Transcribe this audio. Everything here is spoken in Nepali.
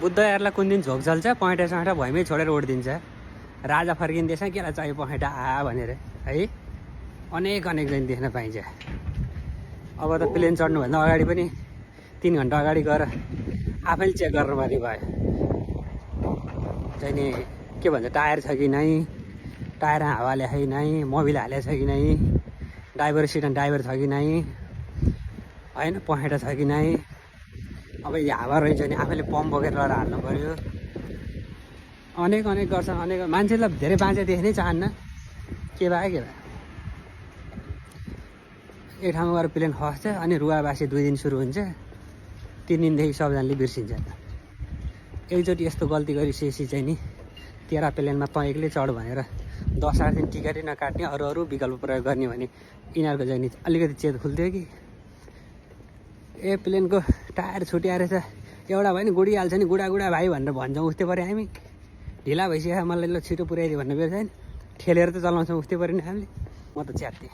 बुद्ध यारलाई कुन दिन झोक चल्छ पहेँटा सहेँटा भैमै छोडेर उडिदिन्छ। राजा फर्किँदैछ केलाई चाहियो पहेँटा भनेर है अनेक अनेक चाहिँ देख्न पाइन्छ। अब त प्लेन चढ्नुभन्दा अगाडि पनि 3 घन्टा अगाडि गएर आफैले चेक गर्नुपर्ने भयो चाहिँ नि के भन्छ टायर छ कि नै, टायर हावाले है नै, मोबिल हालेको छ कि नै, ड्राइभर सिटमा ड्राइभर छ कि नै होइन, पहेँटा छ कि नै। अब यो हावा रहेछ भने आफैले पम्प बोकेर लगेर हाल्नु पऱ्यो। अनेक अनेक गर्छ। अनेक मान्छेलाई धेरै बाँचे देख्नै चाहन्न। के भयो एक ठाउँमा गएर प्लेन खस्छ अनि रुवाबासी 2 दिन सुरु हुन्छ, 3 दिनदेखि सबजनाले बिर्सिन्छ। एकचोटि यस्तो गल्ती गरिसकेपछि चाहिँ नि तेरा प्लेनमा तँ एक्लै चढ भनेर 10-8 दिन टिकटै नकाट्ने, अरू विकल्प प्रयोग गर्ने भने यिनीहरूको चाहिँ नि अलिकति चेत खुल्थ्यो कि प्लेनको टायर छुट्याएर छ एउटा भयो नि गुडिहाल्छ नि, गुडा भाइ भनेर भन्छौँ। उस्तै पऱ्यो हामी, ढिला भइसक्यो मलाई ल छिटो पुऱ्याइदियो भन्ने बेर चाहिँ ठेलेर त चलाउँछौँ। उस्तै पऱ्यो नि हामीले। म त च्यात्थेँ।